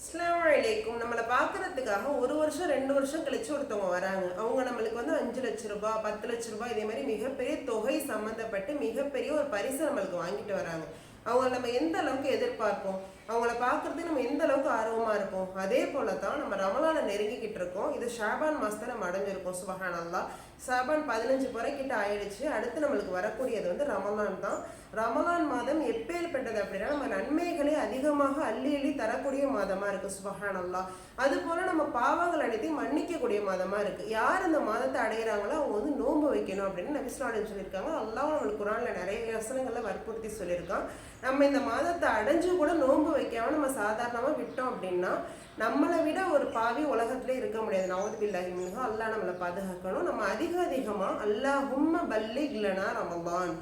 அஸ்ஸலாமு அலைக்கும். நம்மளை பார்க்கறதுக்காக ஒரு வருஷம் 2 வருஷம் கழிச்சு ஒருத்தவங்க வராங்க. அவங்க நம்மளுக்கு வந்து 5 லட்ச ரூபாய் 10 லட்ச ரூபாய் இதே மாதிரி மிகப்பெரிய தொகை சம்மந்தப்பட்டு மிகப்பெரிய ஒரு பரிசு நம்மளுக்கு வாங்கிட்டு வராங்க. அவங்கள நம்ம எந்த அளவுக்கு எதிர்பார்ப்போம், அவங்கள பார்க்கறதுக்கு நம்ம எந்த அளவுக்கு ஆர்வமா இருப்போம். அதே போல தான் நம்ம ரமலானை நெருங்கிக்கிட்டு இருக்கோம். இது ஷாபான் மாசத்தை நம்ம அடைஞ்சிருக்கோம். சுபஹானல்லாஹ், ஷாபான் 15 கிட்ட ஆயிடுச்சு. அடுத்து நம்மளுக்கு வரக்கூடியது வந்து ரமலான் தான். ரமலான் மாதம் எப்பேற்பட்டது அப்படின்னா நம்ம நன்மைகளை அதிகமாக அள்ளி அள்ளி தரக்கூடிய மாதமா இருக்கு. சுபஹானல்லாஹ், அது போல நம்ம பாவங்கள் அனைத்தையும் மன்னிக்கக்கூடிய மாதமா இருக்கு. யார் இந்த மாதத்தை அடைகிறாங்களோ அவங்க வந்து நோன்பு வைக்கணும் அப்படின்னு நபி ஸல்லல்லாஹு அலைஹி வஸல்லம் சொல்லியிருக்காங்க. அல்லாஹ் நம்மளுக்கு குர்ஆன்ல நிறைய வசனங்கள்ல வற்புறுத்தி சொல்லியிருக்கான். நம்ம இந்த மாதத்தை அடைஞ்சு கூட நோன்பு வைக்காம நம்ம சாதாரணமாக விட்டோம் அப்படின்னா நம்மளை விட ஒரு பாவி உலகத்திலே இருக்க முடியாது. நவுது பில்லாஹி மின்ஹு. அல்லாஹ் நம்மளை பாதுகாக்கணும். நம்ம அதிகமாக அல்லாஹும்ம பல்லிக் லனா ரமலான்,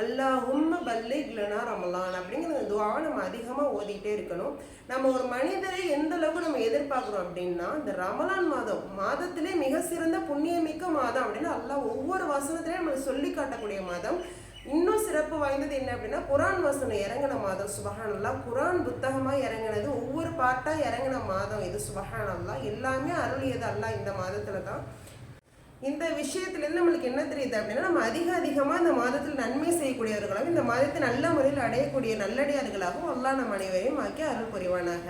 அல்லாஹும்ம பல்லிக் லனா ரமலான் அப்படிங்கிற துஆவை நம்ம அதிகமாக ஓதிட்டே இருக்கணும். நம்ம ஒரு மனிதரை எந்த அளவுக்கு நம்ம எதிர்பார்க்குறோம் அப்படின்னா இந்த ரமலான் மாதத்திலே மிக சிறந்த புண்ணியமிக்க மாதம் அப்படின்னு அல்லாஹ் ஒவ்வொரு வசனத்திலையும் நம்மளுக்கு சொல்லி காட்டக்கூடிய மாதம். இன்னும் சிறப்பு வாய்ந்தது என்ன அப்படின்னா குரான் வசனம் இறங்கின மாதம். சுபஹானல்லாஹ், குரான் புத்தகமாக இறங்கினது, ஒவ்வொரு பாட்டாக இறங்கின மாதம் இது. சுபஹானல்லாஹ், எல்லாமே அருளியது அல்லாஹ் இந்த மாதத்துல தான். இந்த விஷயத்துலேருந்து நம்மளுக்கு என்ன தெரியுது அப்படின்னா நம்ம அதிகமாக இந்த மாதத்தில் நன்மை செய்யக்கூடியவர்களாகவும் இந்த மாதத்தை நல்ல முறையில் அடையக்கூடிய நல்லடியார்களாகவும் அல்லாஹ் நம் அனைவரையும் ஆக்கி அருள் புரிவானாக.